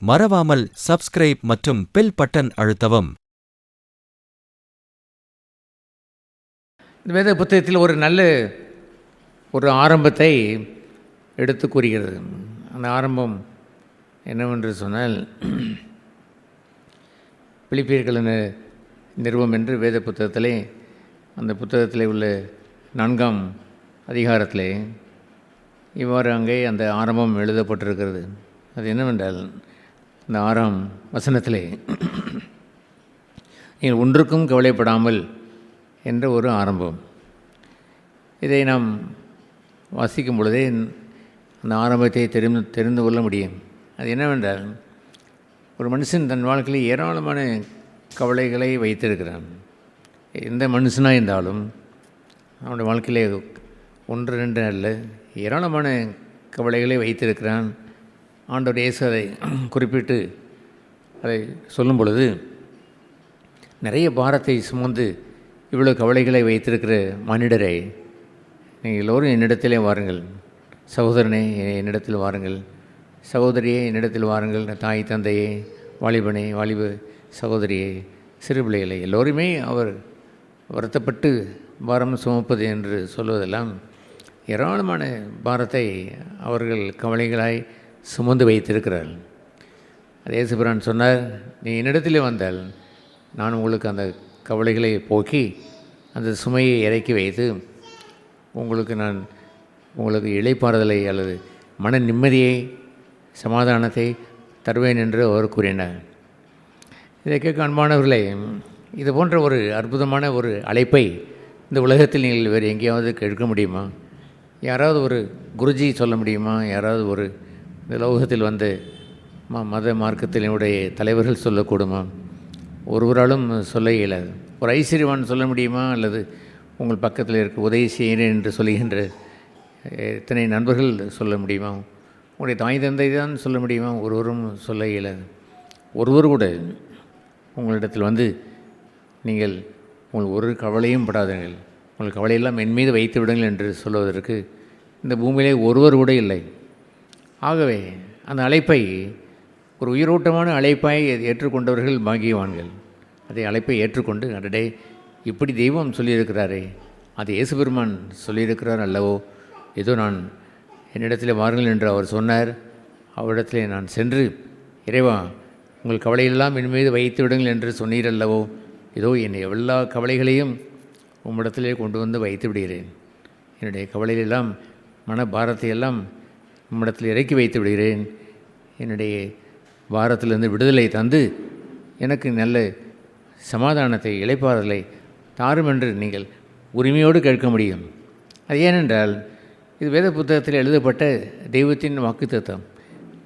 மறவாமல் சப்ஸ்கிரைப் மற்றும் bell button அழுத்தவும். இந்த வேத புத்தகத்தில் ஒரு நல்ல ஆரம்பத்தை எடுத்து கூறுகிறது. அந்த ஆரம்பம் என்னவென்று சொன்னால், பிலிப்பியர்களின் நிறுவம் என்று வேத புத்தகத்திலே, அந்த புத்தகத்திலே உள்ள 4ஆம் அதிகாரத்திலே இவ்வாறு அங்கே அந்த ஆரம்பம் எழுதப்பட்டிருக்கிறது. அது என்னவென்றால், அந்த 6ஆம் வசனத்திலே நீங்கள் ஒன்றுக்கும் கவலைப்படாமல் என்ற ஒரு ஆரம்பம். இதை நாம் வாசிக்கும் பொழுதே அந்த ஆரம்பத்தை தெரிந்து கொள்ள முடியும். அது என்னவென்றால், ஒரு மனுஷன் தன் வாழ்க்கையில் ஏராளமான கவலைகளை வைத்திருக்கிறான். எந்த மனுஷனாக இருந்தாலும் அவனுடைய வாழ்க்கையிலே 1-2 அல்ல, ஏராளமான கவலைகளை வைத்திருக்கிறான். ஆண்டவர் இயேசு அதை குறிப்பிட்டு அதை சொல்லும் பொழுது, நிறைய பாரத்தை சுமந்து இவ்வளோ கவலைகளை வைத்திருக்கிற மனிதரை, நீங்கள் எல்லோரும் என்னிடத்திலே வாருங்கள், சகோதரனே என்னிடத்தில் வாருங்கள், சகோதரியே என்னிடத்தில் வாருங்கள், தாய் தந்தையே, வாலிபனே வாலிப சகோதரியே, சிறு பிள்ளைகளை எல்லோருமே அவர் வருத்தப்பட்டு பாரம் சுமப்பது என்று சொல்வதெல்லாம் ஏராளமான பாரத்தை அவர்கள் கவலைகளாய் சுமந்து வைத்திருக்கிறார்கள். அது இயேசுபிரான் சொன்னார், நீ என்னிடத்திலே வந்தால் நான் உங்களுக்கு அந்த கவலைகளை போக்கி அந்த சுமையை இறக்கி வைத்து உங்களுக்கு இளைப்பாறுதலை அல்லது மன நிம்மதியை, சமாதானத்தை தருவேன் என்று அவர் கூறினார். இதை கேட்க அன்பானவர்களே, இது போன்ற ஒரு அற்புதமான ஒரு அழைப்பை இந்த உலகத்தில் நீங்கள் வேறு எங்கேயாவது கேட்க முடியுமா? யாராவது ஒரு குருஜி சொல்ல முடியுமா? யாராவது ஒரு இந்த லோகத்தில் வந்து மத மார்க்கத்தினுடைய தலைவர்கள் சொல்லக்கூடுமா? ஒருவராலும் சொல்ல இயலாது. ஒரு ஐஸ்வர்யவான் சொல்ல முடியுமா? அல்லது உங்கள் பக்கத்தில் இருக்க உதவி செய்கிறேன் என்று சொல்லுகின்ற எத்தனை நண்பர்கள் சொல்ல முடியுமா? உங்களுடைய தாய் தந்தை தான் சொல்ல முடியுமா? ஒருவரும் சொல்ல இயலாது. ஒருவர் கூட உங்களிடத்தில் வந்து நீங்கள் உங்கள் ஒரு கவலையும் படாதீர்கள், உங்கள் கவலையெல்லாம் என் மீது வைத்து விடுங்கள் என்று சொல்வதற்கு இந்த பூமியிலே ஒருவர் கூட இல்லை. ஆகவே அந்த அழைப்பை ஒரு உயிரோட்டமான அழைப்பாய் ஏற்றுக்கொண்டவர்கள் பாக்கியவான்கள். அதை அழைப்பை ஏற்றுக்கொண்டு, அடடே இப்படி தெய்வம் சொல்லியிருக்கிறாரே, அது இயேசு பெருமான் சொல்லியிருக்கிறார் அல்லவோ, ஏதோ நான் என்னிடத்தில் வாருங்கள் என்று அவர் சொன்னார், அவரிடத்திலே நான் சென்று, இறைவா உங்கள் கவலையெல்லாம் என் மீது வைத்து விடுங்கள் என்று சொன்னீர் அல்லவோ, ஏதோ என் எல்லா கவலைகளையும் உம்மிடத்திலே கொண்டு வந்து வைத்து விடுகிறேன், என்னுடைய கவலைகளெல்லாம் மன பாரத்தையெல்லாம் உம்மிடத்தில் இறக்கி வைத்து விடுகிறேன், என்னுடைய பாரத்திலிருந்து விடுதலை தந்து எனக்கு நல்ல சமாதானத்தை, இளைப்பாறுதலை தாரும் என்று நீங்கள் உரிமையோடு கேட்க முடியும். அது ஏனென்றால், இது வேத புத்தகத்தில் எழுதப்பட்ட தெய்வத்தின் வாக்குத்தத்தம்.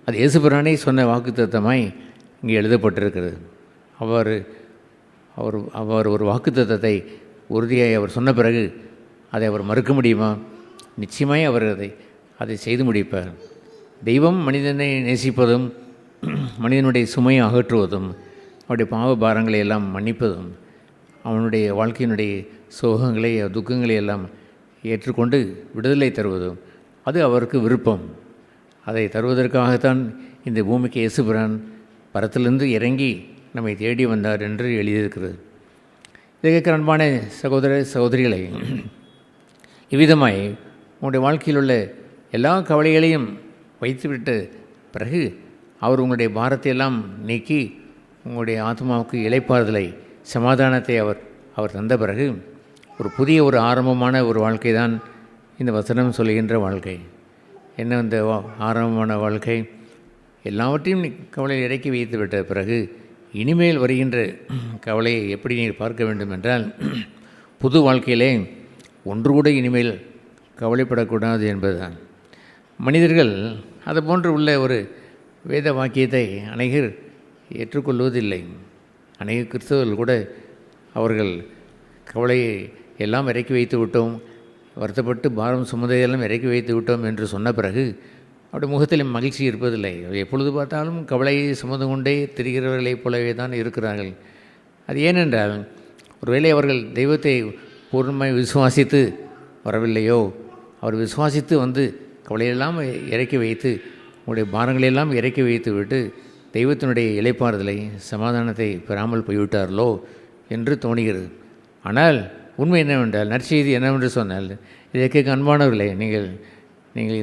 அது இயேசுபிரானே சொன்ன வாக்குத்தத்தமாய் இங்கே எழுதப்பட்டிருக்கிறது. அவர் ஒரு வாக்குத்தத்தத்தை உறுதியாய் அவர் சொன்ன பிறகு அதை அவர் மறுக்க முடியுமா? நிச்சயமாய் அவர் அதை செய்து முடிப்பார். தெய்வம் மனிதனை நேசிப்பதும், மனிதனுடைய சுமையை அகற்றுவதும், அவருடைய பாவ பாரங்களை எல்லாம் மன்னிப்பதும், அவனுடைய வாழ்க்கையினுடைய சோகங்களை துக்கங்களை எல்லாம் ஏற்றுக்கொண்டு விடுதலை தருவதும் அது அவருக்கு விருப்பம். அதை தருவதற்காகத்தான் இந்த பூமிக்கு இயேசுபிரான் பரத்திலிருந்து இறங்கி நம்மை தேடி வந்தார் என்று எழுதியிருக்கிறது. இதை கேட்கிற அன்பான சகோதர சகோதரிகளை, இவ்விதமாய் உங்களுடைய வாழ்க்கையில் உள்ள எல்லா கவலைகளையும் வைத்துவிட்ட பிறகு அவர் உங்களுடைய பாரத்தையெல்லாம் நீக்கி உங்களுடைய ஆத்மாவுக்கு இளைப்பாறுதலை, சமாதானத்தை அவர் தந்த பிறகு ஒரு புதிய ஆரம்பமான ஒரு வாழ்க்கை தான் இந்த வசனம் சொல்லுகின்ற வாழ்க்கை. என்ன இந்த ஆரம்பமான வாழ்க்கை? எல்லாவற்றையும் கவலையில் இறக்கி வைத்து விட்ட பிறகு இனிமேல் வருகின்ற கவலையை எப்படி நீர் பார்க்க வேண்டும் என்றால், புது வாழ்க்கையிலே ஒன்று கூட இனிமேல் கவலைப்படக்கூடாது என்பதுதான். மனிதர்கள் அது போன்று உள்ள ஒரு வேத வாக்கியத்தை அநேகர் ஏற்றுக்கொள்வதில்லை. அநேக கிறிஸ்தவர்கள் கூட அவர்கள் கவலையை எல்லாம் இறக்கி வைத்து விட்டோம், வருத்தப்பட்டு பாரம் சுமதையெல்லாம் இறக்கி வைத்து விட்டோம் என்று சொன்ன பிறகு அவருடைய முகத்தில் மகிழ்ச்சி இருப்பதில்லை. எப்பொழுது பார்த்தாலும் கவலையை சுமந்து கொண்டே திரிகிறவர்களைப் போலவே தான் இருக்கிறார்கள். அது ஏனென்றால், ஒருவேளை அவர்கள் தெய்வத்தை பூர்ணமாய் விசுவாசித்து வரவில்லையோ, அவர் விசுவாசித்து வந்து கவலையெல்லாம் இறக்கி வைத்து உங்களுடைய பாரங்களெல்லாம் இறக்கி வைத்து விட்டு தெய்வத்தினுடைய இளைப்பாறுதலை சமாதானத்தை பெறாமல் போய்விட்டார்களோ என்று தோணுகிறது. ஆனால் உண்மை என்னவென்றால், நற்செய்தி என்னவென்று சொன்னால், இதை கேட்க அன்பானவர்களே, நீங்கள்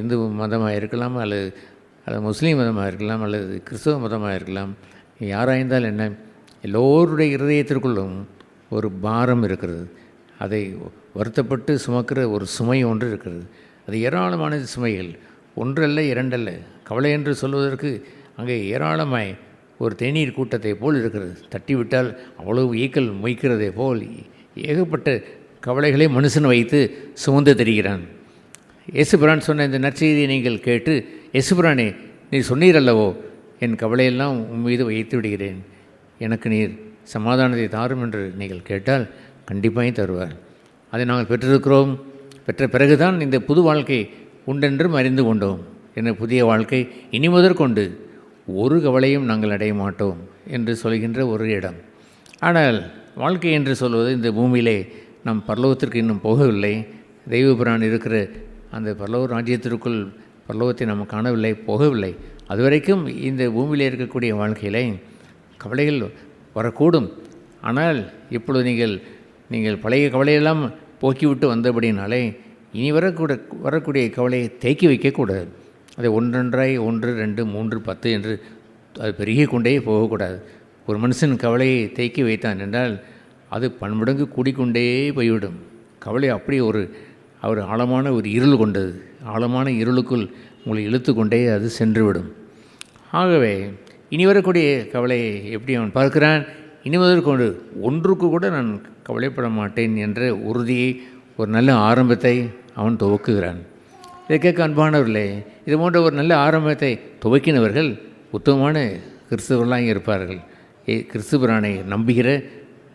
இந்து மதமாக இருக்கலாம், அல்லது முஸ்லீம் மதமாக இருக்கலாம், அல்லது கிறிஸ்தவ மதமாக இருக்கலாம். யாராய்ந்தால் என்ன, எல்லோருடைய இருதயத்திற்குள்ளும் ஒரு பாரம் இருக்கிறது. அதை வருத்தப்பட்டு சுமக்கிற ஒரு சுமை ஒன்று இருக்கிறது. அது ஏராளமான சுமைகள், ஒன்றல்ல இரண்டல்ல. கவலை என்று சொல்வதற்கு அங்கே ஏராளமாய் ஒரு தேநீர் கூட்டத்தை போல் இருக்கிறது. தட்டிவிட்டால் அவ்வளவு ஈக்கள் மொய்க்கிறதை போல் ஏகப்பட்ட கவலைகளை மனுஷன் வைத்து சுமந்து தெரிகிறான். இயேசுபிரான் சொன்ன இந்த நற்செய்தியை நீங்கள் கேட்டு, இயேசுபிரானே, நீர் சொன்னீரல்லவோ, என் கவலையெல்லாம் உன் மீது வைத்து விடுகிறேன், எனக்கு நீர் சமாதானத்தை தாரும் என்று நீங்கள் கேட்டால் கண்டிப்பாக தருவார். அதை நாங்கள் பெற்றிருக்கிறோம். பெற்ற பிறகுதான் இந்த புது வாழ்க்கை உண்டென்றும் அறிந்து கொண்டோம். என புதிய வாழ்க்கை இனி முதற்கொண்டு ஒரு கவலையும் நாங்கள் அடைய மாட்டோம் என்று சொல்கின்ற ஒரு இடம். ஆனால் வாழ்க்கை என்று சொல்வது இந்த பூமியிலே நாம் பரலோகத்திற்கு இன்னும் போகவில்லை. தெய்வபிரான் இருக்கிற அந்த பரலோக ராஜ்யத்திற்குள் பரலோகத்தை நாம் காணவில்லை, போகவில்லை. அதுவரைக்கும் இந்த பூமியிலே இருக்கக்கூடிய வாழ்க்கையிலே கவலைகள் வரக்கூடும். ஆனால் இப்பொழுது நீங்கள் பழைய கவலையெல்லாம் போக்கிவிட்டு வந்தபடினாலே இனி வரக்கூடிய கவலையை தேக்கி வைக்கக்கூடாது. அதை ஒன்றொன்றாய் 1, 2, 3, 10 என்று அது பெருகி கொண்டே போகக்கூடாது. ஒரு மனுஷன் கவலையை தேக்கி வைத்தான் என்றால் அது பன்மடங்கு கூடிக்கொண்டே போய்விடும். கவலை அப்படி ஒரு ஆழமான ஒரு இருள் கொண்டது. ஆழமான இருளுக்குள் உங்களை இழுத்து கொண்டே அது சென்றுவிடும். ஆகவே இனி வரக்கூடிய கவலையை எப்படி அவன் பார்க்கிறான், இனி முதற்கொண்டு ஒன்றுக்கு கூட நான் கவலைப்பட மாட்டேன் என்ற உறுதியை, ஒரு நல்ல ஆரம்பத்தை அவன் துவக்குகிறான். இதை கேட்க அன்பானவர்களே, இது போன்ற ஒரு நல்ல ஆரம்பத்தை துவக்கினவர்கள் உத்தமமான கிறிஸ்தவர்களாக இருப்பார்கள். கிறிஸ்துபிரானை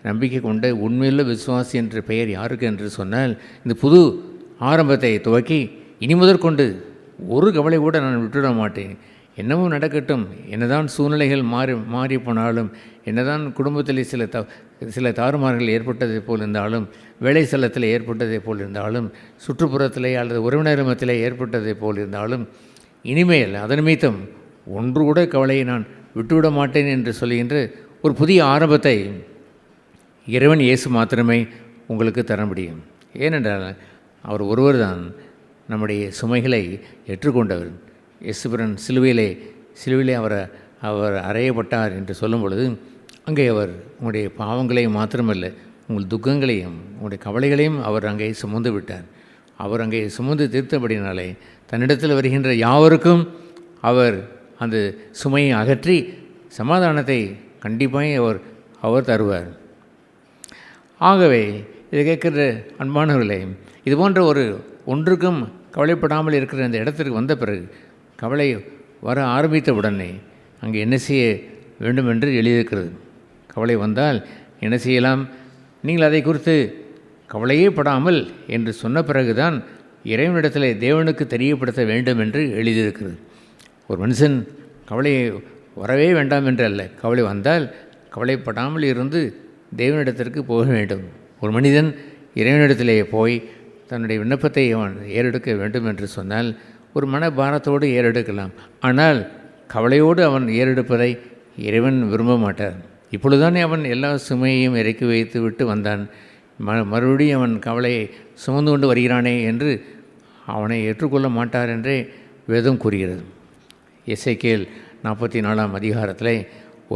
நம்பிக்கை கொண்ட உண்மையுள்ள விசுவாசி என்ற பெயர் யாருக்கு என்று சொன்னால், இந்த புது ஆரம்பத்தை துவக்கி இனி முதற்கொண்டு ஒரு கவலை கூட நான் விட்டுவிட மாட்டேன். என்னவும் நடக்கட்டும், என்னதான் சூழ்நிலைகள் மாறி போனாலும், என்னதான் குடும்பத்தில் சில தாறுமாறுகள் ஏற்பட்டதை போல் இருந்தாலும், வேலை ஸ்தலத்தில் ஏற்பட்டதை போல் இருந்தாலும், சுற்றுப்புறத்திலே அல்லது உறவினரிடத்திலே ஏற்பட்டதை போல் இருந்தாலும், இனிமேல் அதன் நிமித்தம் ஒன்று கூட கவலையை நான் விட்டுவிட மாட்டேன் என்று சொல்கின்ற ஒரு புதிய ஆரம்பத்தை இறைவன் இயேசு மாத்திரமே உங்களுக்கு தர முடியும். ஏனென்றால் அவர் ஒருவர் தான் நம்முடைய சுமைகளை ஏற்றுக்கொண்டவர். இயேசுபிரான் சிலுவையிலே அவர் அறையப்பட்டார் என்று சொல்லும் பொழுது, அங்கே அவர் உங்களுடைய பாவங்களையும் மாத்திரமல்ல, உங்கள் துக்கங்களையும் உங்களுடைய கவலைகளையும் அவர் அங்கே சுமந்து விட்டார். அவர் அங்கே சுமந்து தீர்த்தபடினாலே தன்னிடத்தில் வருகின்ற யாவருக்கும் அவர் அந்த சுமையை அகற்றி சமாதானத்தை கண்டிப்பாக அவர் தருவார். ஆகவே இதை கேட்குற அன்பானவர்களே, இது போன்ற ஒன்றுக்கும் கவலைப்படாமல் இருக்கிற அந்த இடத்திற்கு வந்த பிறகு, கவலை வர ஆரம்பித்த உடனே அங்கே என்ன செய்ய வேண்டும் என்று எழுதியிருக்கிறது. கவலை வந்தால் என்ன செய்யலாம், நீங்கள் அதை குறித்து கவலையே படாமல் என்று சொன்ன பிறகுதான் இறைவனிடத்தில் தேவனுக்கு தெரியப்படுத்த வேண்டும் என்று எழுதியிருக்கிறது. ஒரு மனுஷன் கவலையை வரவே வேண்டாம் என்று அல்ல, கவலை வந்தால் கவலைப்படாமல் இருந்து தேவனிடத்திற்கு போக வேண்டும். ஒரு மனிதன் இறைவனிடத்திலே போய் தன்னுடைய விண்ணப்பத்தை அவன் ஏறெடுக்க வேண்டும் என்று சொன்னால் ஒரு மனபாரத்தோடு ஏறெடுக்கலாம். ஆனால் கவலையோடு அவன் ஏறெடுப்பதை இறைவன் விரும்ப மாட்டார். இப்பொழுதுதானே அவன் எல்லா சுமையையும் இறக்கி வைத்து விட்டு வந்தான், மறுபடியும் அவன் கவலையை சுமந்து கொண்டு வருகிறானே என்று அவனை ஏற்றுக்கொள்ள மாட்டார் என்றே வேதம் கூறுகிறது. எசேக்கியேல் 44ஆம் அதிகாரத்தில்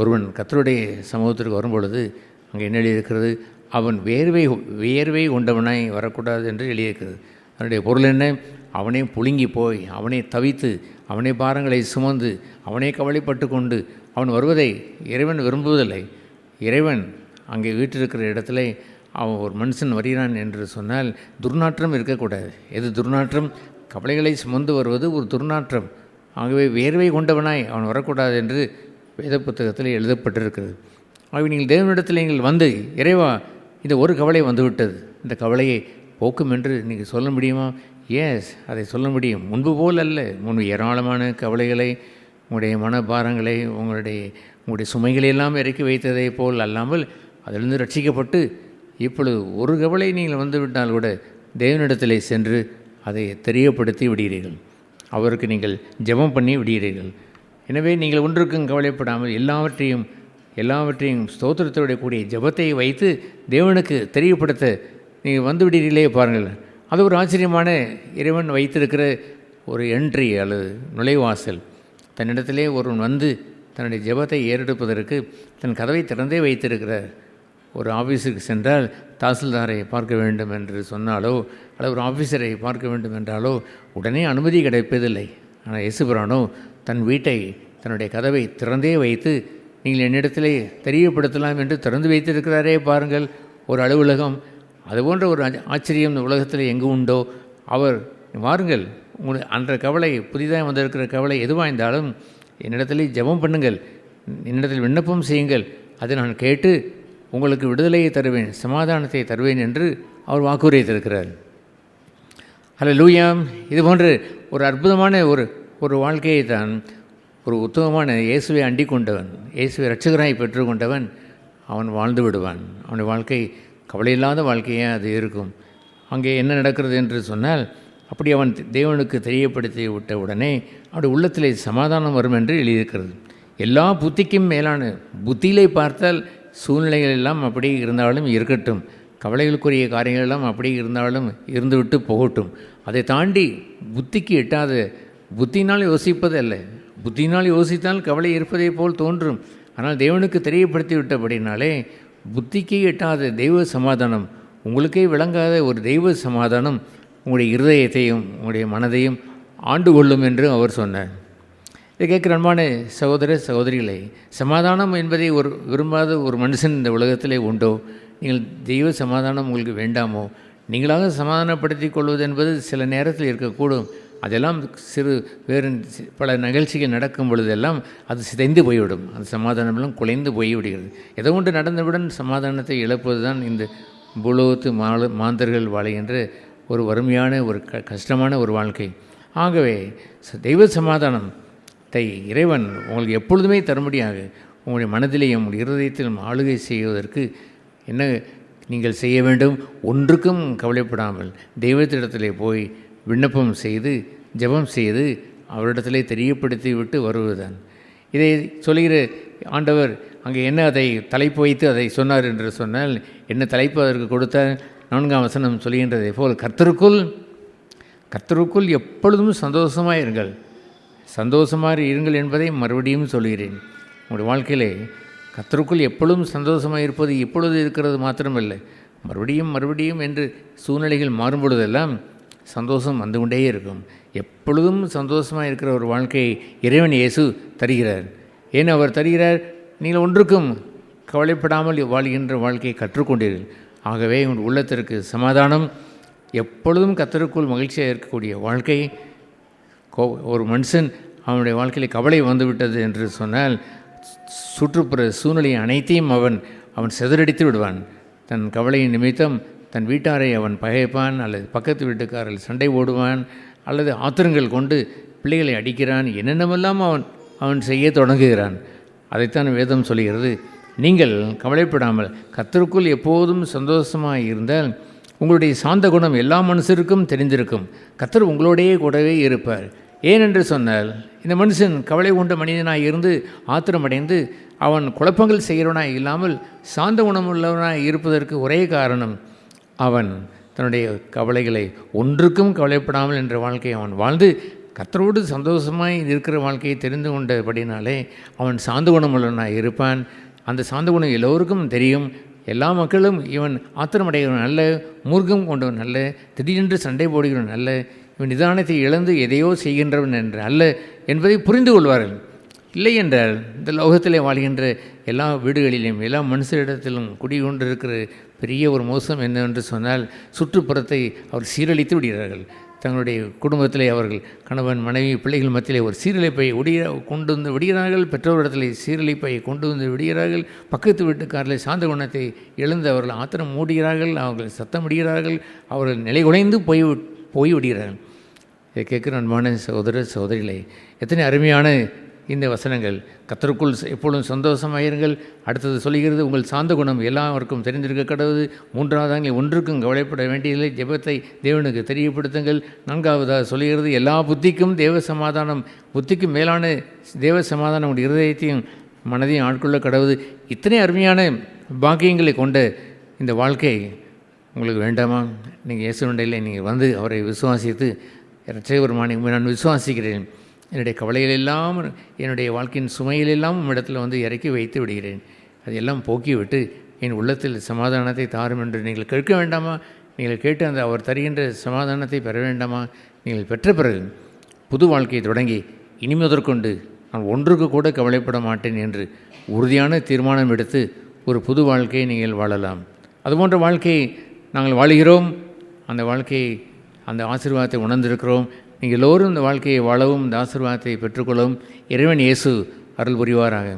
ஒருவன் கர்த்தருடைய சமூகத்திற்கு வரும்பொழுது அங்கே என்ன எழுதியிருக்கிறது, அவன் வியர்வை கொண்டவனாய் வரக்கூடாது என்று எழுதியிருக்கிறது. அதனுடைய பொருள் என்ன, அவனே புழுங்கி போய், அவனே தவித்து, அவனே பாரங்களை சுமந்து, அவனே கவலைப்பட்டு கொண்டு அவன் வருவதை இறைவன் விரும்புவதில்லை. இறைவன் அங்கே வீட்டிருக்கிற இடத்துல அவன் ஒரு மனுஷன் வருகிறான் என்று சொன்னால் துர்நாற்றம் இருக்கக்கூடாது. எது துர்நாற்றம்? கவலைகளை சுமந்து வருவது ஒரு துர்நாற்றம். ஆகவே வியர்வை கொண்டவனாய் அவன் வரக்கூடாது என்று வேத புத்தகத்தில் எழுதப்பட்டிருக்கிறது. ஆகவே நீங்கள் தேவனிடத்தில் நீங்கள் வந்து, இறைவா இந்த ஒரு கவலை வந்துவிட்டது, இந்த கவலையை போக்கும் என்று நீங்கள் சொல்ல முடியுமா? எஸ், அதை சொல்ல முடியும். முன்பு போல் அல்ல. முன்பு ஏராளமான கவலைகளை, உங்களுடைய மனபாரங்களை, உங்களுடைய சுமைகளையெல்லாம் இறக்கி வைத்ததை போல் அல்லாமல் அதிலிருந்து ரட்சிக்கப்பட்டு இப்பொழுது ஒரு கவலை நீங்கள் வந்துவிட்டால் கூட தேவனிடத்திலே சென்று அதை தெரியப்படுத்தி விடுகிறீர்கள். அவருக்கு நீங்கள் ஜெபம் பண்ணி விடுகிறீர்கள். எனவே நீங்கள் ஒன்றுக்கும் கவலைப்படாமல் எல்லாவற்றையும் ஸ்தோத்திரத்தோட கூடிய ஜெபத்தை வைத்து தேவனுக்கு தெரியப்படுத்த நீங்கள் வந்து விடுறீர்களே பாருங்கள். அது ஒரு ஆச்சரியமான இறைவன் வைத்திருக்கிற ஒரு என்ட்ரி அல்லது நுழைவாசல். தன்னிடத்திலே ஒருவன் வந்து தன்னுடைய ஜெபத்தை ஏறெடுப்பதற்கு தன் கதவை திறந்தே வைத்திருக்கிறார். ஒரு ஆஃபீஸுக்கு சென்றால் தாசில்தாரை பார்க்க வேண்டும் என்று சொன்னாலோ அல்லது ஒரு ஆஃபீஸரை பார்க்க வேண்டும் என்றாலோ உடனே அனுமதி கிடைப்பதில்லை. ஆனால் இயேசுபிரானோ தன் வீட்டை தன்னுடைய கதவை திறந்தே வைத்து நீங்கள் என்னிடத்திலே தெரியப்படுத்தலாம் என்று திறந்து வைத்திருக்கிறாரே பாருங்கள். ஒரு அலுவலகம் அதுபோன்ற ஒரு ஆச்சரியம் இந்த உலகத்தில் எங்கு உண்டோ அவர் வாருங்கள். உங்களுடைய அன்ற கவலை, புதிதாக வந்திருக்கிற கவலை எதுவாக இருந்தாலும் என்னிடத்திலே ஜெபம் பண்ணுங்கள், என்னிடத்தில் விண்ணப்பம் செய்யுங்கள், அதை நான் கேட்டு உங்களுக்கு விடுதலையை தருவேன், சமாதானத்தை தருவேன் என்று அவர் வாக்குறுதித்திருக்கிறார். ஹல்லேலூயா. இது போன்று ஒரு அற்புதமான ஒரு வாழ்க்கையை தான் ஒரு உத்தமமான இயேசுவை அண்டி கொண்டவன், இயேசுவை இரட்சகராய் பெற்றுக்கொண்டவன் அவன் வாழ்ந்து விடுவான். அவனுடைய வாழ்க்கை கவலையில்லாத வாழ்க்கையாக அது இருக்கும். அங்கே என்ன நடக்கிறது என்று சொன்னால், அப்படி அவன் தேவனுக்கு தெரியப்படுத்தி விட்ட உடனே அவனுடைய உள்ளத்திலே சமாதானம் வரும் என்று எழுதியிருக்கிறது. எல்லா புத்திக்கும் மேலான புத்தியிலே பார்த்தால் சூழ்நிலைகள் எல்லாம் அப்படி இருந்தாலும் இருக்கட்டும், கவலைகளுக்குரிய காரியங்கள் எல்லாம் அப்படி இருந்தாலும் இருந்துவிட்டு போகட்டும். அதை தாண்டி புத்திக்கு எட்டாத, புத்தினால் யோசிப்பது அல்ல, புத்தினால் யோசித்தால் கவலை இருப்பதை போல் தோன்றும். ஆனால் தேவனுக்கு தெரியப்படுத்தி விட்டபடினாலே புத்திக்கு எட்டாத தெய்வ சமாதானம், உங்களுக்கே விளங்காத ஒரு தெய்வ சமாதானம் உங்களுடைய இருதயத்தையும் உங்களுடைய மனதையும் ஆண்டு கொள்ளும் என்று அவர் சொன்னார். இதை கேட்குற அன்பான சகோதர சகோதரிகளை, சமாதானம் என்பதை விரும்பாத ஒரு மனுஷன் இந்த உலகத்திலே உண்டோ? நீங்கள் தெய்வ சமாதானம் உங்களுக்கு வேண்டாமோ? நீங்களாக சமாதானப்படுத்தி கொள்வது என்பது சில நேரத்தில் இருக்கக்கூடும். அதெல்லாம் வேறு பல நிகழ்ச்சிகள் நடக்கும் பொழுதெல்லாம் அது சிதைந்து போய்விடும். அந்த சமாதானமெல்லாம் குலைந்து போய்விடுகிறது. ஏதோ ஒன்று நடந்தவுடன் சமாதானத்தை இழப்பது தான் இந்த பூலோகத்து மாந்தர்கள் வாழ்கின்ற ஒரு வறுமையான ஒரு கஷ்டமான ஒரு வாழ்க்கை. ஆகவே தெய்வ சமாதானத்தை இறைவன் உங்களுக்கு எப்பொழுதுமே தரும்படியாக உங்களுடைய மனதிலேயும் உங்களுடைய இருதயத்திலும் ஆளுகை செய்வதற்கு என்ன நீங்கள் செய்ய வேண்டும்? ஒன்றுக்கும் கவலைப்படாமல் தெய்வத்திடத்திலே போய் விண்ணப்பம் செய்து ஜெபம் செய்து அவரிடத்திலே தெரியப்படுத்தி விட்டு வருவதுதான். இதை சொல்கிற ஆண்டவர் அங்கே என்ன அதை தலைப்பு வைத்து அதை சொன்னார் என்று சொன்னால், என்ன தலைப்பு அதற்கு கொடுத்தார்? 4ஆம் வசனம் சொல்கின்றதை போல் கர்த்தருக்குள் எப்பொழுதும் சந்தோஷமாக இருங்கள். சந்தோஷமாக இருங்கள் என்பதை மறுபடியும் சொல்கிறேன். உங்களுடைய வாழ்க்கையிலே கர்த்தருக்குள் எப்பொழுதும் சந்தோஷமாக இருப்பது இப்பொழுது இருக்கிறது மாத்திரமல்ல, மறுபடியும் என்று சூழ்நிலைகள் மாறும் பொழுதெல்லாம் சந்தோஷம் வந்து கொண்டே இருக்கும். எப்பொழுதும் சந்தோஷமாக இருக்கிற ஒரு வாழ்க்கையை இறைவன் இயேசு தருகிறார். ஏன் அவர் தருகிறார்? நீங்கள் ஒன்றுக்கும் கவலைப்படாமல் வாழ்கின்ற வாழ்க்கையை கற்றுக்கொண்டீர்கள். ஆகவே உங்கள் உள்ளத்திற்கு சமாதானம், எப்பொழுதும் கர்த்தருக்குள் மகிழ்ச்சியாக இருக்கக்கூடிய வாழ்க்கை. ஒரு மனுஷன் அவனுடைய வாழ்க்கையில் கவலை வந்துவிட்டது என்று சொன்னால் சுற்றுப்புற சூழ்நிலை அனைத்தையும் அவன் சிதறடித்து விடுவான். தன் கவலையின் நிமித்தம் தன் வீட்டாரை அவன் பகைப்பான், அல்லது பக்கத்து வீட்டுக்காரர்கள் சண்டை ஓடுவான், அல்லது ஆத்திரங்கள் கொண்டு பிள்ளைகளை அடிக்கிறான். என்னென்னமெல்லாம் அவன் செய்ய தொடங்குகிறான். அதைத்தான் வேதம் சொல்கிறது. நீங்கள் கவலைப்படாமல் கர்த்தருக்குள் எப்போதும் சந்தோஷமாக இருந்தால் உங்களுடைய சாந்த குணம் எல்லா மனுஷருக்கும் தெரிந்திருக்கும். கர்த்தர் உங்களோடையே கூடவே இருப்பார். ஏனென்று சொன்னால், இந்த மனுஷன் கவலை கொண்ட மனிதனாக இருந்து ஆத்திரமடைந்து அவன் குழப்பங்கள் செய்கிறவனாக இல்லாமல் சாந்த குணமுள்ளவனாக இருப்பதற்கு ஒரே காரணம், அவன் தன்னுடைய கவலைகளை ஒன்றுக்கும் கவலைப்படாமல் என்ற வாழ்க்கையை அவன் வாழ்ந்து கர்த்தரோடு சந்தோஷமாய் இருக்கிற வாழ்க்கையை தெரிந்து கொண்டபடினாலே அவன் சாந்த குணமுள்ளவனாக இருப்பான். அந்த சாந்த குணம் எல்லோருக்கும் தெரியும். எல்லா மக்களும் இவன் ஆத்திரமடைகிறவன் அல்ல, மூர்க்கம் கொண்டவன் அல்ல, திடீரென்று சண்டை போடுகிறவன் அல்ல, இவன் நிதானத்தை இழந்து எதையோ செய்கின்றவன் என்று அல்ல என்பதை புரிந்து கொள்வார்கள். இல்லை என்றால் இந்த லோகத்திலே வாழ்கின்ற எல்லா வீடுகளிலும் எல்லா மனுஷரிடத்திலும் குடிகொண்டிருக்கிற பெரிய ஒரு மோசம் என்னவென்று சொன்னால், சுற்றுப்புறத்தை அவர் சீரழித்து விடுகிறார்கள். தங்களுடைய குடும்பத்திலே அவர்கள் கணவன் மனைவி பிள்ளைகள் மத்தியிலே ஒரு சீரழிப்பை கொண்டு வந்து விடுகிறார்கள். பெற்றோரிடத்திலே சீரழிப்பை கொண்டு வந்து விடுகிறார்கள். பக்கத்து வீட்டுக்காரர்களை சாந்த குணத்தை இழந்து அவர்கள் ஆத்திரம் மூடுகிறார்கள், அவர்கள் சத்தம் விடுகிறார்கள், அவர்கள் நிலை குலைந்து போய் விடுகிறார்கள். இதை கேட்குற அன்பான சகோதர சகோதரிகளே, எத்தனை அருமையான இந்த வசனங்கள். கர்த்தருக்குள் எப்பொழுதும் சந்தோஷமாயிருங்கள். அடுத்தது சொல்கிறது, உங்கள் சாந்த குணம் எல்லாருக்கும் தெரிந்திருக்க கடவுது. மூன்றாவதாக, ஒன்றுக்கும் கவலைப்பட வேண்டியதில்லை, ஜெபத்தை தேவனுக்கு தெரியப்படுத்துங்கள். நான்காவதாக சொல்கிறது, எல்லா புத்திக்கும் தேவ சமாதானம், புத்திக்கு மேலான தேவ சமாதானம் உங்கள் இருதயத்தையும் மனதையும் ஆட்கொள்ள கடவுது. இத்தனை அருமையான பாக்கியங்களை கொண்ட இந்த வாழ்க்கை உங்களுக்கு வேண்டாமா? நீங்கள் இயேசுண்டையில் நீங்கள் வந்து அவரை விசுவாசித்து, இரட்சகருமானே நான் விசுவாசிக்கிறேன், என்னுடைய கவலைகளெல்லாம் என்னுடைய வாழ்க்கையின் சுமையிலெல்லாம் உம்மிடத்தில் வந்து இறக்கி வைத்து விடுகிறேன், அதையெல்லாம் போக்கி விட்டு என் உள்ளத்தில் சமாதானத்தை தாரும் என்று நீங்கள் கேட்க வேண்டாமா? நீங்கள் கேட்டு அந்த அவர் தருகின்ற சமாதானத்தை பெற வேண்டாமா? நீங்கள் பெற்ற பிறகு புது வாழ்க்கையை தொடங்கி இனி முதற்கொண்டு நான் ஒன்றுக்கு கூட கவலைப்பட மாட்டேன் என்று உறுதியான தீர்மானம் எடுத்து ஒரு புது வாழ்க்கையை நீங்கள் வாழலாம். அதுபோன்ற வாழ்க்கையை நாங்கள் வாழுகிறோம். அந்த வாழ்க்கையை, அந்த ஆசீர்வாதத்தை உணர்ந்திருக்கிறோம். நீங்கள் எல்லோரும் இந்த வாழ்க்கையை வாழவும், இந்த ஆசீர்வாதத்தை பெற்றுக்கொள்ளவும் இறைவன் இயேசு அருள் புரிவாராக.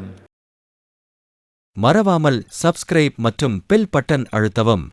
மறவாமல் சப்ஸ்கிரைப் மற்றும் பெல் பட்டன் அழுத்தவும்.